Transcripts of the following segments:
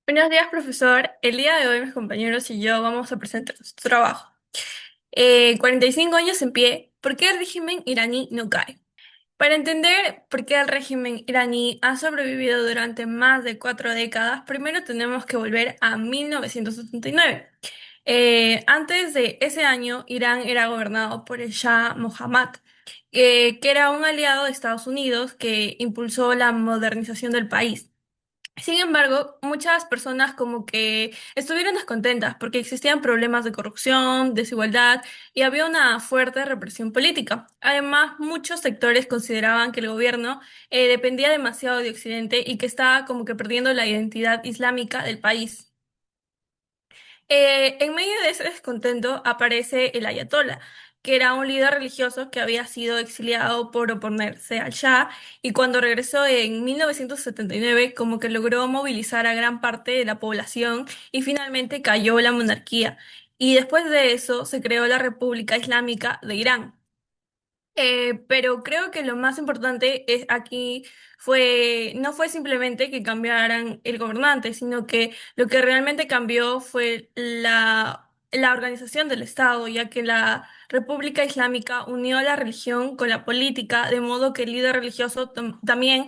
Buenos días, profesor. El día de hoy mis compañeros y yo vamos a presentar nuestro trabajo. 45 años en pie, ¿por qué el régimen iraní no cae? Para entender por qué el régimen iraní ha sobrevivido durante más de 4 décadas, primero tenemos que volver a 1979. Antes de ese año, Irán era gobernado por el Shah Mohammad, que era un aliado de Estados Unidos que impulsó la modernización del país. Sin embargo, muchas personas como que estuvieron descontentas porque existían problemas de corrupción, desigualdad y había una fuerte represión política. Además, muchos sectores consideraban que el gobierno dependía demasiado de Occidente y que estaba como que perdiendo la identidad islámica del país. En medio de ese descontento aparece el Ayatollah, que era un líder religioso que había sido exiliado por oponerse al Shah y cuando regresó en 1979 como que logró movilizar a gran parte de la población y finalmente cayó la monarquía. Y después de eso se creó la República Islámica de Irán. Pero creo que lo más importante es aquí no fue simplemente que cambiaran el gobernante, sino que lo que realmente cambió fue la organización del Estado, ya que la República Islámica unió la religión con la política, de modo que el líder religioso también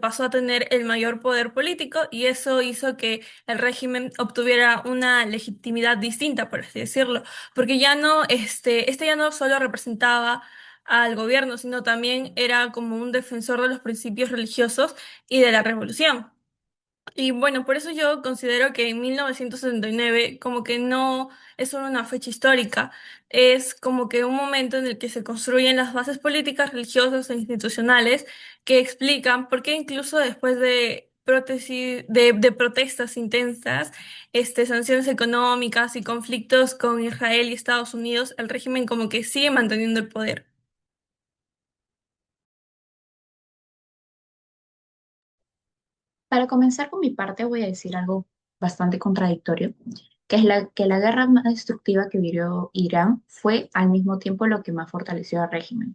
pasó a tener el mayor poder político y eso hizo que el régimen obtuviera una legitimidad distinta, por así decirlo, porque ya no, este ya no solo representaba al gobierno, sino también era como un defensor de los principios religiosos y de la revolución. Y bueno, por eso yo considero que en 1979 como que no es solo una fecha histórica, es como que un momento en el que se construyen las bases políticas, religiosas e institucionales que explican por qué incluso después de protestas intensas, sanciones económicas y conflictos con Israel y Estados Unidos, el régimen como que sigue manteniendo el poder. Para comenzar con mi parte, voy a decir algo bastante contradictorio, que es que la guerra más destructiva que vivió Irán fue al mismo tiempo lo que más fortaleció al régimen.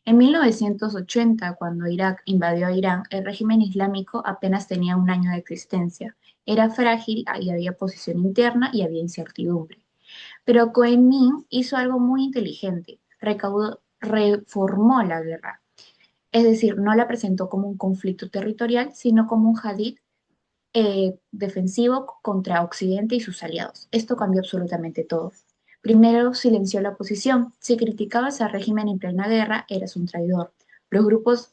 En 1980, cuando Irak invadió a Irán, el régimen islámico apenas tenía un año de existencia. Era frágil y había oposición interna y había incertidumbre. Pero Khomeini hizo algo muy inteligente, reformó la guerra. Es decir, no la presentó como un conflicto territorial, sino como un hadid defensivo contra Occidente y sus aliados. Esto cambió absolutamente todo. Primero silenció la oposición. Si criticabas al régimen en plena guerra, eras un traidor. Los grupos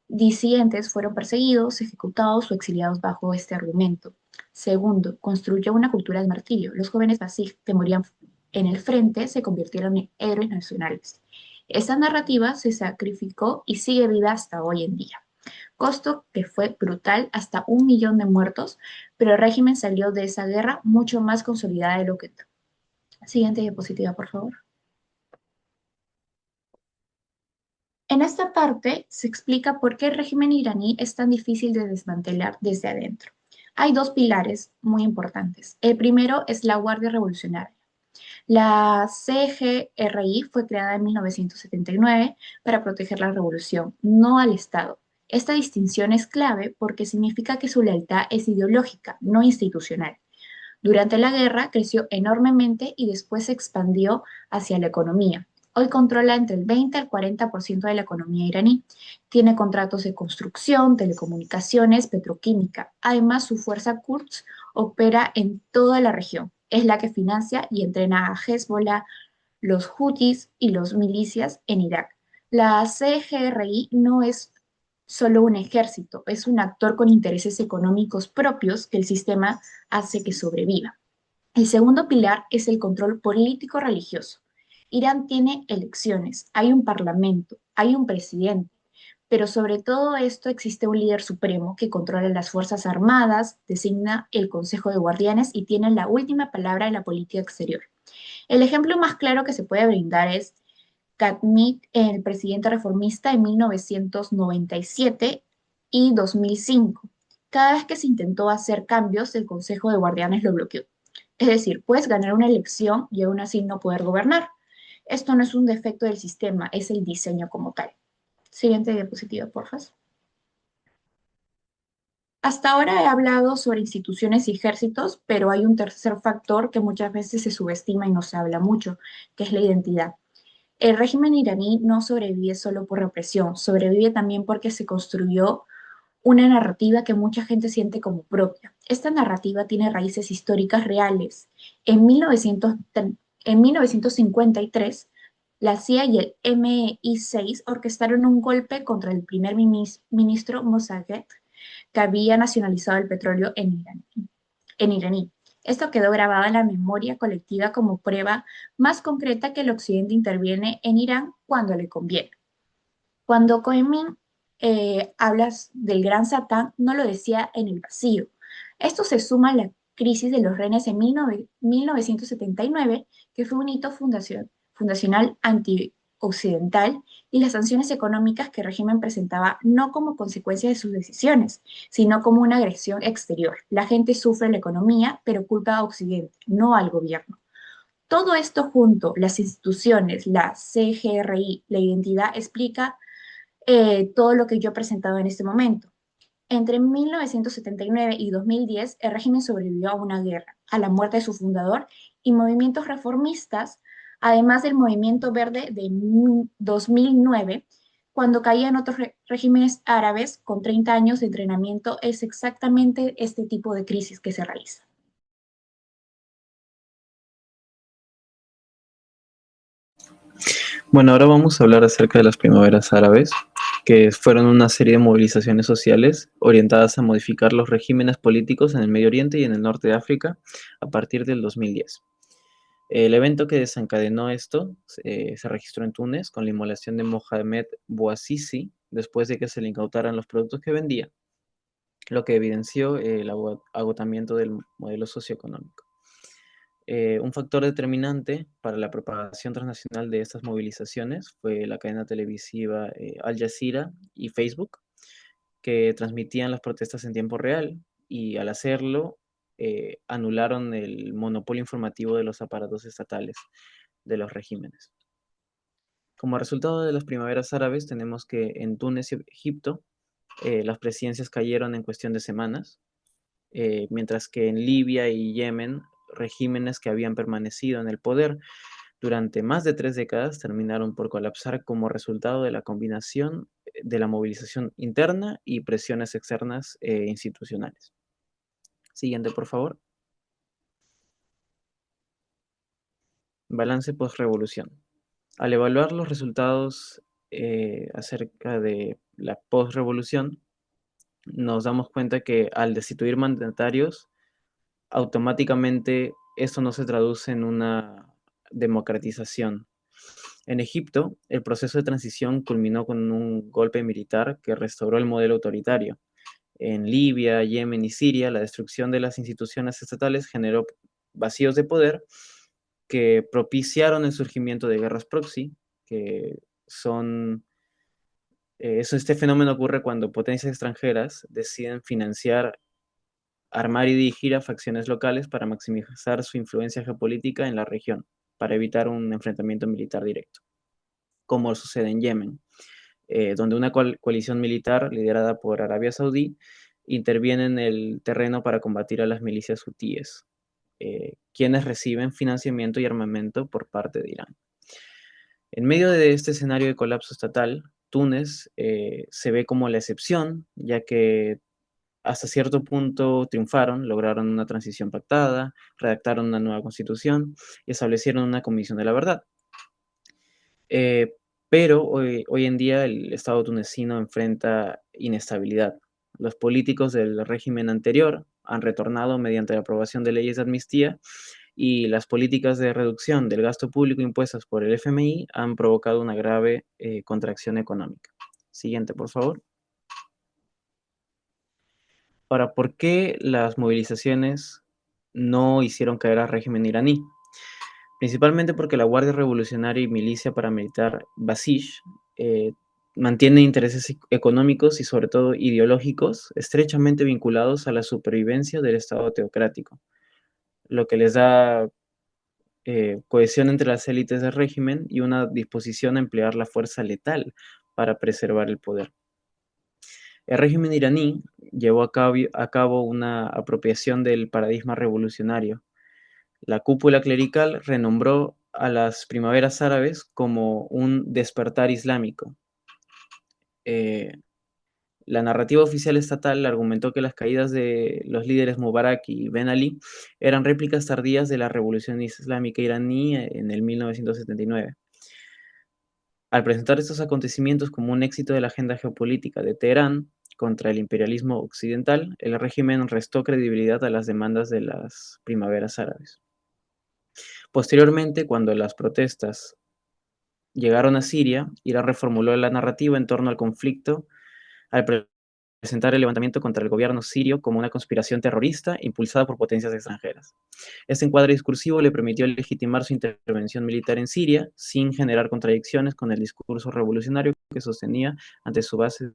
disidentes fueron perseguidos, ejecutados o exiliados bajo este argumento. Segundo, construyó una cultura de martirio. Los jóvenes basij que morían en el frente se convirtieron en héroes nacionales. Esta narrativa se sacrificó y sigue viva hasta hoy en día, costo que fue brutal, hasta 1 millón de muertos, pero el régimen salió de esa guerra mucho más consolidada de lo que... Siguiente diapositiva, por favor. En esta parte se explica por qué el régimen iraní es tan difícil de desmantelar desde adentro. Hay dos pilares muy importantes. El primero es la Guardia Revolucionaria. La CGRI fue creada en 1979 para proteger la revolución, no al Estado. Esta distinción es clave porque significa que su lealtad es ideológica, no institucional. Durante la guerra creció enormemente y después se expandió hacia la economía. Hoy controla entre el 20 al 40% de la economía iraní. Tiene contratos de construcción, telecomunicaciones, petroquímica. Además, su fuerza Quds opera en toda la región. Es la que financia y entrena a Hezbollah, los Houthis y los milicias en Irak. La CGRI no es solo un ejército, es un actor con intereses económicos propios que el sistema hace que sobreviva. El segundo pilar es el control político religioso. Irán tiene elecciones, hay un parlamento, hay un presidente, pero sobre todo esto existe un líder supremo que controla las Fuerzas Armadas, designa el Consejo de Guardianes y tiene la última palabra en la política exterior. El ejemplo más claro que se puede brindar es Khatmi, el presidente reformista en 1997 y 2005. Cada vez que se intentó hacer cambios, el Consejo de Guardianes lo bloqueó. Es decir, puedes ganar una elección y aún así no poder gobernar. Esto no es un defecto del sistema, es el diseño como tal. Siguiente diapositiva, porfa. Hasta ahora he hablado sobre instituciones y ejércitos, pero hay un tercer factor que muchas veces se subestima y no se habla mucho, que es la identidad. El régimen iraní no sobrevive solo por represión, sobrevive también porque se construyó una narrativa que mucha gente siente como propia. Esta narrativa tiene raíces históricas reales. En 1900 en 1953, la CIA y el MI6 orquestaron un golpe contra el primer ministro Mossadegh, que había nacionalizado el petróleo en iraní. Esto quedó grabado en la memoria colectiva como prueba más concreta que el Occidente interviene en Irán cuando le conviene. Cuando Cohen hablas del gran Satán, no lo decía en el vacío. Esto se suma a la crisis de los rehenes en 1979, que fue un hito fundacional antioccidental, y las sanciones económicas que el régimen presentaba no como consecuencia de sus decisiones, sino como una agresión exterior. La gente sufre la economía, pero culpa a Occidente, no al gobierno. Todo esto junto, las instituciones, la CGRI, la identidad, explica todo lo que yo he presentado en este momento. Entre 1979 y 2010, el régimen sobrevivió a una guerra, a la muerte de su fundador y movimientos reformistas, además del movimiento verde de 2009, cuando caían otros regímenes árabes con 30 años de entrenamiento. Es exactamente este tipo de crisis que se realiza. Bueno, ahora vamos a hablar acerca de las primaveras árabes, que fueron una serie de movilizaciones sociales orientadas a modificar los regímenes políticos en el Medio Oriente y en el norte de África a partir del 2010. El evento que desencadenó esto se registró en Túnez con la inmolación de Mohamed Bouazizi después de que se le incautaran los productos que vendía, lo que evidenció el agotamiento del modelo socioeconómico. Un factor determinante para la propagación transnacional de estas movilizaciones fue la cadena televisiva Al Jazeera y Facebook, que transmitían las protestas en tiempo real y al hacerlo anularon el monopolio informativo de los aparatos estatales de los regímenes. Como resultado de las primaveras árabes, tenemos que en Túnez y Egipto las presidencias cayeron en cuestión de semanas, mientras que en Libia y Yemen, regímenes que habían permanecido en el poder durante más de 3 décadas terminaron por colapsar como resultado de la combinación de la movilización interna y presiones externas institucionales. Siguiente, por favor. Balance post-revolución. Al evaluar los resultados acerca de la post-revolución, nos damos cuenta que al destituir mandatarios, automáticamente esto no se traduce en una democratización. En Egipto, el proceso de transición culminó con un golpe militar que restauró el modelo autoritario. En Libia, Yemen y Siria, la destrucción de las instituciones estatales generó vacíos de poder que propiciaron el surgimiento de guerras proxy, que son este fenómeno ocurre cuando potencias extranjeras deciden financiar, armar y dirigir a facciones locales para maximizar su influencia geopolítica en la región, para evitar un enfrentamiento militar directo, como sucede en Yemen, donde una coalición militar liderada por Arabia Saudí interviene en el terreno para combatir a las milicias hutíes, quienes reciben financiamiento y armamento por parte de Irán. En medio de este escenario de colapso estatal, Túnez se ve como la excepción, ya que hasta cierto punto triunfaron, lograron una transición pactada, redactaron una nueva constitución y establecieron una comisión de la verdad. Eh, pero hoy en día el Estado tunecino enfrenta inestabilidad. Los políticos del régimen anterior han retornado mediante la aprobación de leyes de amnistía y las políticas de reducción del gasto público impuestas por el FMI han provocado una grave contracción económica. Siguiente, por favor. Ahora, ¿por qué las movilizaciones no hicieron caer al régimen iraní? Principalmente porque la Guardia Revolucionaria y milicia paramilitar Basij eh, mantiene intereses económicos y sobre todo ideológicos estrechamente vinculados a la supervivencia del Estado teocrático, lo que les da cohesión entre las élites del régimen y una disposición a emplear la fuerza letal para preservar el poder. El régimen iraní llevó a cabo una apropiación del paradigma revolucionario. La cúpula clerical renombró a las primaveras árabes como un despertar islámico. Eh, la narrativa oficial estatal argumentó que las caídas de los líderes Mubarak y Ben Ali eran réplicas tardías de la revolución islámica iraní en el 1979. Al presentar estos acontecimientos como un éxito de la agenda geopolítica de Teherán contra el imperialismo occidental, el régimen restó credibilidad a las demandas de las primaveras árabes. Posteriormente, cuando las protestas llegaron a Siria, Irán reformuló la narrativa en torno al conflicto al presentar el levantamiento contra el gobierno sirio como una conspiración terrorista impulsada por potencias extranjeras. Este encuadre discursivo le permitió legitimar su intervención militar en Siria sin generar contradicciones con el discurso revolucionario que sostenía ante su base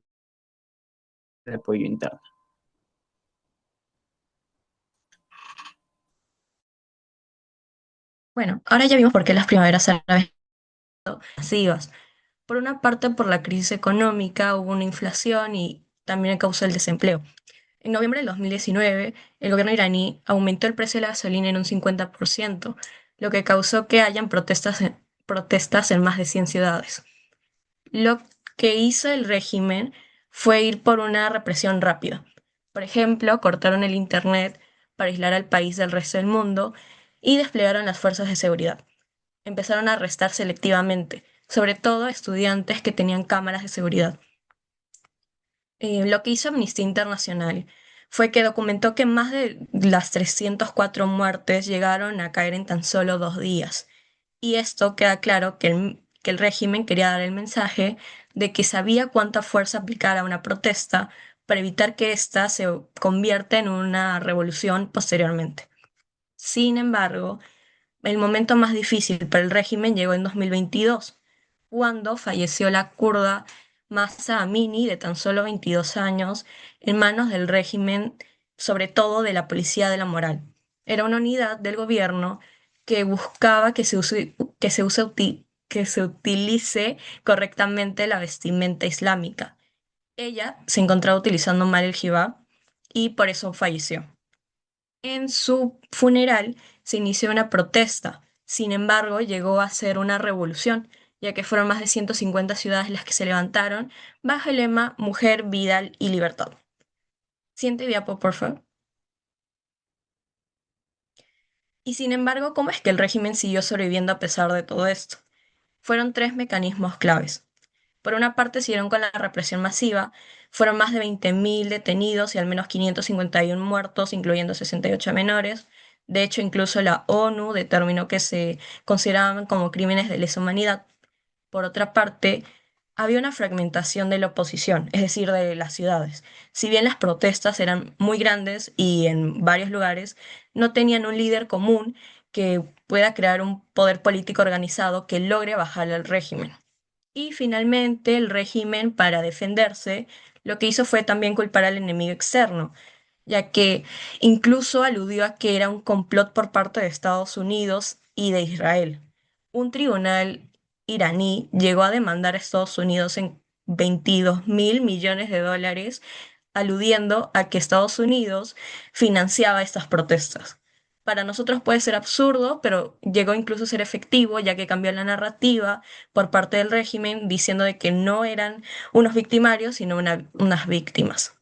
de apoyo interno. Bueno, ahora ya vimos por qué las primaveras árabes son masivas. Por una parte, por la crisis económica, hubo una inflación y también causó el desempleo. En noviembre del 2019, el gobierno iraní aumentó el precio de la gasolina en un 50%, lo que causó que hayan protestas en más de 100 ciudades. Lo que hizo el régimen fue ir por una represión rápida. Por ejemplo, cortaron el Internet para aislar al país del resto del mundo y desplegaron las fuerzas de seguridad. Empezaron a arrestar selectivamente, sobre todo a estudiantes que tenían cámaras de seguridad. Lo que hizo Amnistía Internacional fue que documentó que más de las 304 muertes llegaron a caer en tan solo 2 días. Y esto queda claro que el régimen quería dar el mensaje de que sabía cuánta fuerza aplicar a una protesta para evitar que ésta se convierta en una revolución posteriormente. Sin embargo, el momento más difícil para el régimen llegó en 2022, cuando falleció la kurda Mahsa Amini, de tan solo 22 años, en manos del régimen, sobre todo de la Policía de la Moral. Era una unidad del gobierno que buscaba que se utilice correctamente la vestimenta islámica. Ella se encontraba utilizando mal el hijab y por eso falleció. En su funeral se inició una protesta, sin embargo llegó a ser una revolución, ya que fueron más de 150 ciudades las que se levantaron bajo el lema Mujer, Vida y Libertad. Siguiente diapo, por favor. Y sin embargo, ¿cómo es que el régimen siguió sobreviviendo a pesar de todo esto? Fueron tres mecanismos claves. Por una parte, siguieron con la represión masiva, fueron más de 20.000 detenidos y al menos 551 muertos, incluyendo 68 menores. De hecho, incluso la ONU determinó que se consideraban como crímenes de lesa humanidad. Por otra parte, había una fragmentación de la oposición, es decir, de las ciudades. Si bien las protestas eran muy grandes y en varios lugares, no tenían un líder común que pueda crear un poder político organizado que logre bajar al régimen. Y finalmente el régimen, para defenderse, lo que hizo fue también culpar al enemigo externo, ya que incluso aludió a que era un complot por parte de Estados Unidos y de Israel. Un tribunal iraní llegó a demandar a Estados Unidos en 22.000 millones de dólares, aludiendo a que Estados Unidos financiaba estas protestas. Para nosotros puede ser absurdo, pero llegó incluso a ser efectivo, ya que cambió la narrativa por parte del régimen diciendo de que no eran unos victimarios, sino unas víctimas.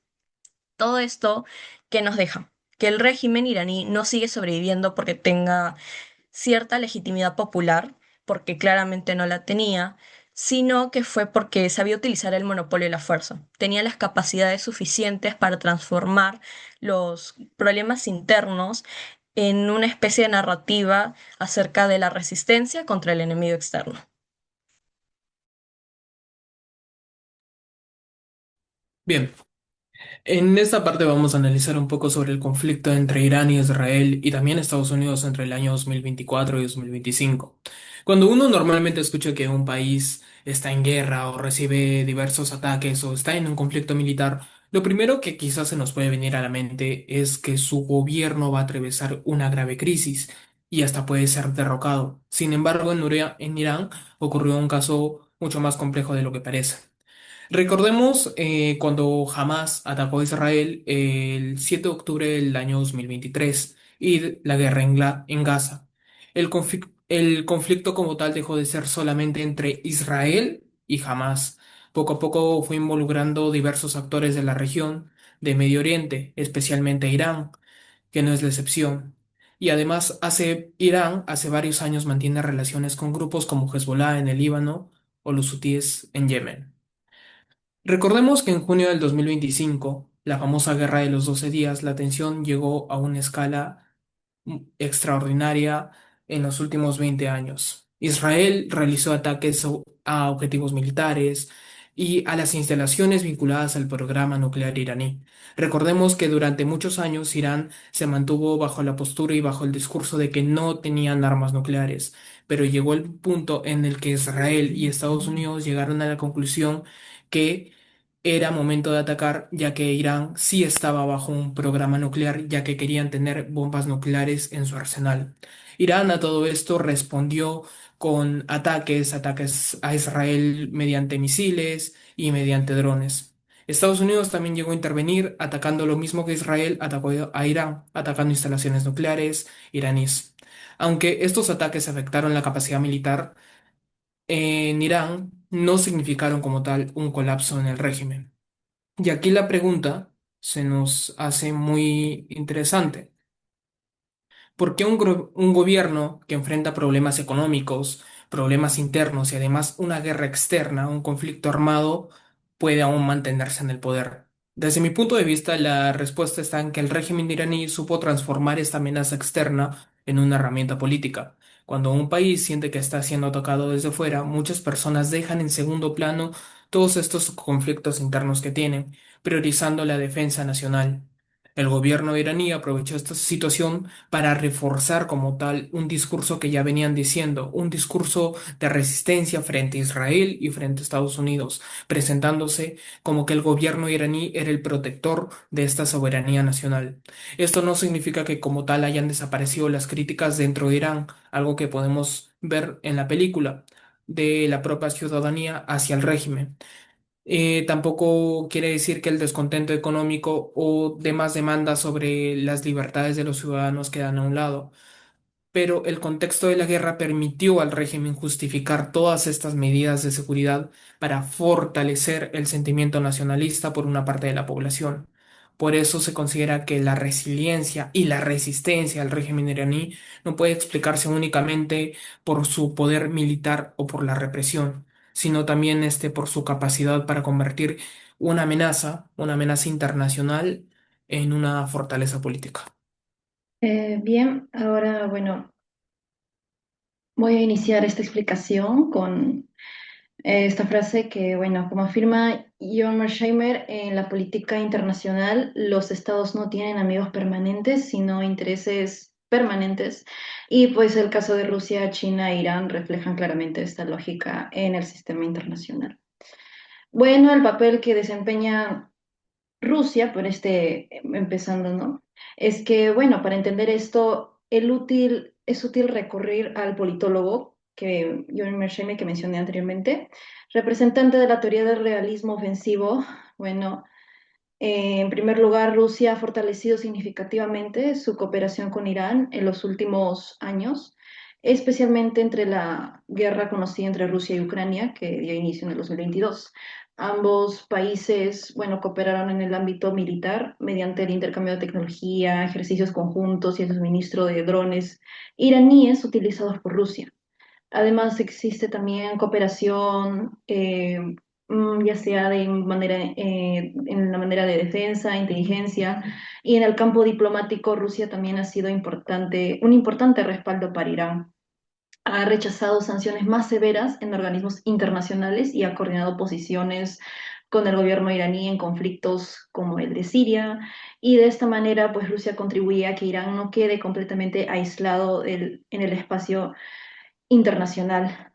Todo esto que nos deja que el régimen iraní no sigue sobreviviendo porque tenga cierta legitimidad popular, porque claramente no la tenía, sino que fue porque sabía utilizar el monopolio de la fuerza. Tenía las capacidades suficientes para transformar los problemas internos en una especie de narrativa acerca de la resistencia contra el enemigo externo. Bien, en esta parte vamos a analizar un poco sobre el conflicto entre Irán y Israel y también Estados Unidos entre el año 2024 y 2025. Cuando uno normalmente escucha que un país está en guerra o recibe diversos ataques o está en un conflicto militar, lo primero que quizás se nos puede venir a la mente es que su gobierno va a atravesar una grave crisis y hasta puede ser derrocado. Sin embargo, en Irán ocurrió un caso mucho más complejo de lo que parece. Recordemos cuando Hamas atacó a Israel el 7 de octubre del año 2023 y la guerra en Gaza. El conflicto como tal dejó de ser solamente entre Israel y Hamas. Poco a poco fue involucrando diversos actores de la región, de Medio Oriente, especialmente Irán, que no es la excepción. Y además Irán hace varios años mantiene relaciones con grupos como Hezbollah en el Líbano o los hutíes en Yemen. Recordemos que en junio del 2025, la famosa Guerra de los 12 días, la tensión llegó a una escala extraordinaria en los últimos 20 años. Israel realizó ataques a objetivos militares y a las instalaciones vinculadas al programa nuclear iraní. Recordemos que durante muchos años Irán se mantuvo bajo la postura y bajo el discurso de que no tenían armas nucleares, pero llegó el punto en el que Israel y Estados Unidos llegaron a la conclusión que era momento de atacar, ya que Irán sí estaba bajo un programa nuclear, ya que querían tener bombas nucleares en su arsenal. Irán a todo esto respondió con ataques a Israel mediante misiles y mediante drones. Estados Unidos también llegó a intervenir atacando lo mismo que Israel atacó a Irán, atacando instalaciones nucleares iraníes. Aunque estos ataques afectaron la capacidad militar, en Irán no significaron como tal un colapso en el régimen. Y aquí la pregunta se nos hace muy interesante. ¿Por qué un gobierno que enfrenta problemas económicos, problemas internos y además una guerra externa, un conflicto armado, puede aún mantenerse en el poder? Desde mi punto de vista, la respuesta está en que el régimen iraní supo transformar esta amenaza externa en una herramienta política. Cuando un país siente que está siendo atacado desde fuera, muchas personas dejan en segundo plano todos estos conflictos internos que tienen, priorizando la defensa nacional. El gobierno iraní aprovechó esta situación para reforzar como tal un discurso que ya venían diciendo, un discurso de resistencia frente a Israel y frente a Estados Unidos, presentándose como que el gobierno iraní era el protector de esta soberanía nacional. Esto no significa que como tal hayan desaparecido las críticas dentro de Irán, algo que podemos ver en la película de la propia ciudadanía hacia el régimen. Tampoco quiere decir que el descontento económico o demás demandas sobre las libertades de los ciudadanos quedan a un lado, pero el contexto de la guerra permitió al régimen justificar todas estas medidas de seguridad para fortalecer el sentimiento nacionalista por una parte de la población. Por eso se considera que la resiliencia y la resistencia al régimen iraní no puede explicarse únicamente por su poder militar o por la represión, sino también por su capacidad para convertir una amenaza internacional, en una fortaleza política. Bien, ahora, bueno, voy a iniciar esta explicación con esta frase que, bueno, como afirma John Mearsheimer, en la política internacional los estados no tienen amigos permanentes, sino intereses permanentes. Y pues el caso de Rusia, China e Irán reflejan claramente esta lógica en el sistema internacional. Bueno, el papel que desempeña Rusia, por empezando, ¿no? Es que, bueno, para entender esto, es útil recurrir al politólogo que John Mearsheimer, que mencioné anteriormente, representante de la teoría del realismo ofensivo. Bueno, en primer lugar, Rusia ha fortalecido significativamente su cooperación con Irán en los últimos años, especialmente entre la guerra conocida entre Rusia y Ucrania, que dio inicio en el 2022. Ambos países, bueno, cooperaron en el ámbito militar mediante el intercambio de tecnología, ejercicios conjuntos y el suministro de drones iraníes utilizados por Rusia. Además, existe también cooperación, ya sea en la manera de defensa, inteligencia, y en el campo diplomático, Rusia también ha sido un importante respaldo para Irán. Ha rechazado sanciones más severas en organismos internacionales y ha coordinado posiciones con el gobierno iraní en conflictos como el de Siria, y de esta manera, pues Rusia contribuye a que Irán no quede completamente aislado en el espacio internacional.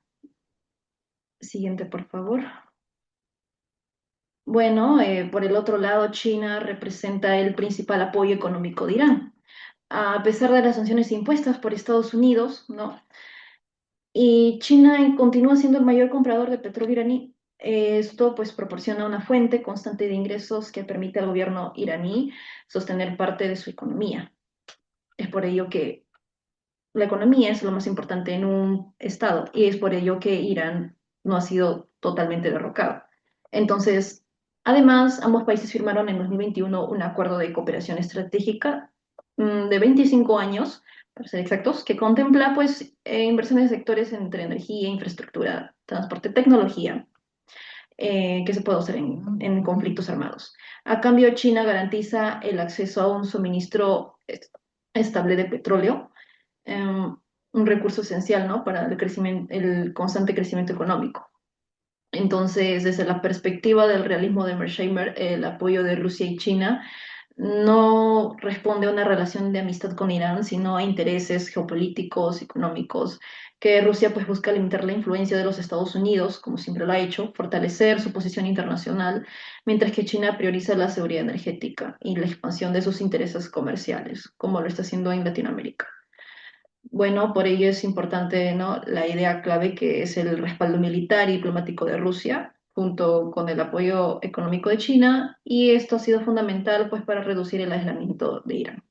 Siguiente, por favor. Bueno, por el otro lado, China representa el principal apoyo económico de Irán. A pesar de las sanciones impuestas por Estados Unidos, ¿no? Y China continúa siendo el mayor comprador de petróleo iraní. Esto pues proporciona una fuente constante de ingresos que permite al gobierno iraní sostener parte de su economía. Es por ello que la economía es lo más importante en un estado y es por ello que Irán no ha sido totalmente derrocado. Entonces, además, ambos países firmaron en 2021 un acuerdo de cooperación estratégica de 25 años, para ser exactos, que contempla pues inversiones de sectores entre energía, infraestructura, transporte, tecnología, que se puede hacer en conflictos armados. A cambio, China garantiza el acceso a un suministro estable de petróleo, un recurso esencial, ¿no? Para el crecimiento, el constante crecimiento económico. Entonces, desde la perspectiva del realismo de Mersheimer, el apoyo de Rusia y China no responde a una relación de amistad con Irán, sino a intereses geopolíticos, económicos, que Rusia pues busca limitar la influencia de los Estados Unidos, como siempre lo ha hecho, fortalecer su posición internacional, mientras que China prioriza la seguridad energética y la expansión de sus intereses comerciales, como lo está haciendo en Latinoamérica. Bueno, por ello es importante, ¿no? La idea clave que es el respaldo militar y diplomático de Rusia, junto con el apoyo económico de China, y esto ha sido fundamental pues para reducir el aislamiento de Irán.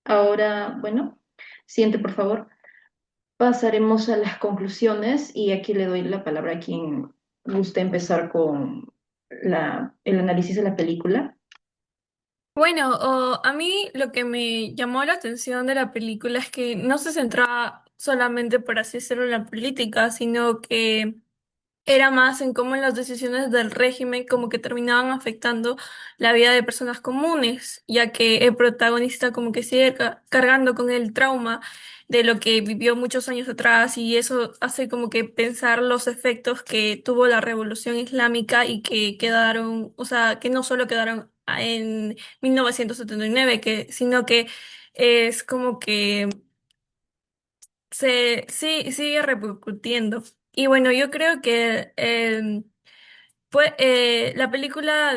Ahora, bueno, siguiente por favor. Pasaremos a las conclusiones y aquí le doy la palabra a quien guste empezar con el análisis de la película. Bueno, a mí lo que me llamó la atención de la película es que no se centraba solamente, por así decirlo, en la política, sino que era más en cómo las decisiones del régimen como que terminaban afectando la vida de personas comunes, ya que el protagonista como que sigue cargando con el trauma de lo que vivió muchos años atrás y eso hace como que pensar los efectos que tuvo la Revolución Islámica y que quedaron, o sea, que no solo quedaron en 1979, sino que es como que sí, sigue repercutiendo. Y bueno, yo creo que pues, la película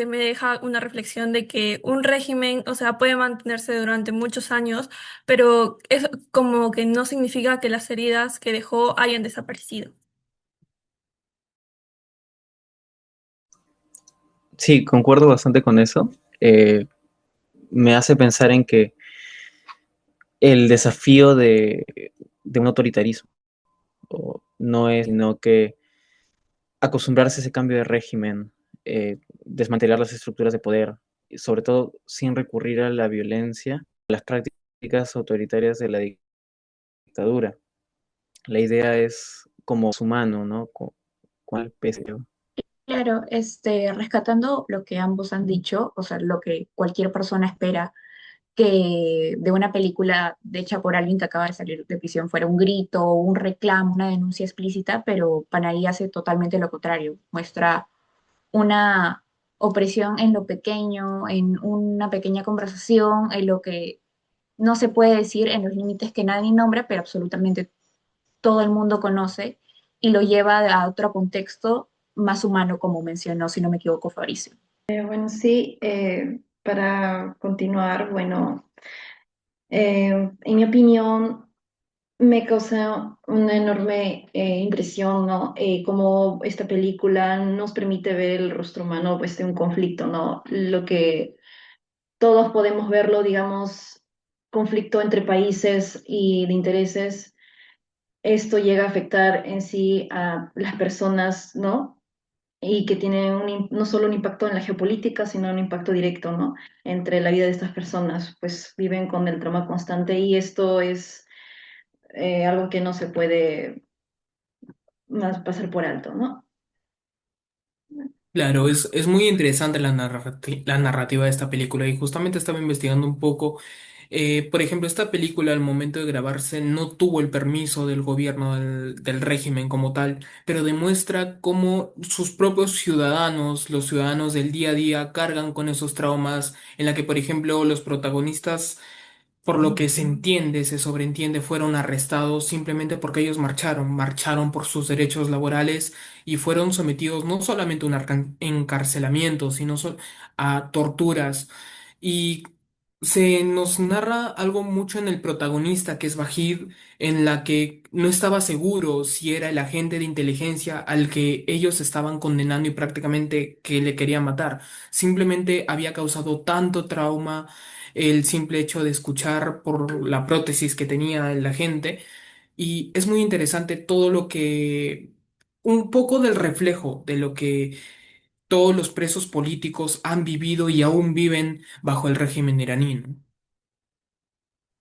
me deja una reflexión de que un régimen, o sea, puede mantenerse durante muchos años, pero eso como que no significa que las heridas que dejó hayan desaparecido. Sí, concuerdo bastante con eso. Eh, Me hace pensar en que el desafío de un autoritarismo no es sino que acostumbrarse a ese cambio de régimen, desmantelar las estructuras de poder, y sobre todo sin recurrir a la violencia, a las prácticas autoritarias de la dictadura. La idea es como humano, ¿no? ¿Cuál pese? Claro, rescatando lo que ambos han dicho, o sea, lo que cualquier persona espera que de una película hecha por alguien que acaba de salir de prisión fuera un grito, un reclamo, una denuncia explícita, pero Panarí hace totalmente lo contrario. Muestra una opresión en lo pequeño, en una pequeña conversación, en lo que no se puede decir, en los límites que nadie nombra, pero absolutamente todo el mundo conoce y lo lleva a otro contexto más humano, como mencionó, si no me equivoco, Fabricio. Bueno, sí, para continuar, bueno, en mi opinión, me causa una enorme impresión, ¿no? Cómo esta película nos permite ver el rostro humano, pues, de un conflicto, ¿no? Lo que todos podemos verlo, digamos, conflicto entre países y de intereses. Esto llega a afectar en sí a las personas, ¿no? Y que tiene no solo un impacto en la geopolítica, sino un impacto directo, ¿no? Entre la vida de estas personas, pues viven con el trauma constante y esto es algo que no se puede más pasar por alto, ¿no? Claro, es muy interesante la narrativa de esta película y justamente estaba investigando un poco. Por ejemplo, esta película al momento de grabarse no tuvo el permiso del gobierno del régimen como tal, pero demuestra cómo sus propios ciudadanos, los ciudadanos del día a día, cargan con esos traumas en la que, por ejemplo, los protagonistas por lo que se entiende, se sobreentiende, fueron arrestados simplemente porque ellos marcharon por sus derechos laborales y fueron sometidos no solamente a un encarcelamiento, sino a torturas. Y Se nos narra algo mucho en el protagonista, que es Bajid, en la que no estaba seguro si era el agente de inteligencia al que ellos estaban condenando y prácticamente que le querían matar. Simplemente había causado tanto trauma el simple hecho de escuchar por la prótesis que tenía el agente. Y es muy interesante todo lo que, un poco del reflejo de lo que todos los presos políticos han vivido y aún viven bajo el régimen iraní, ¿no?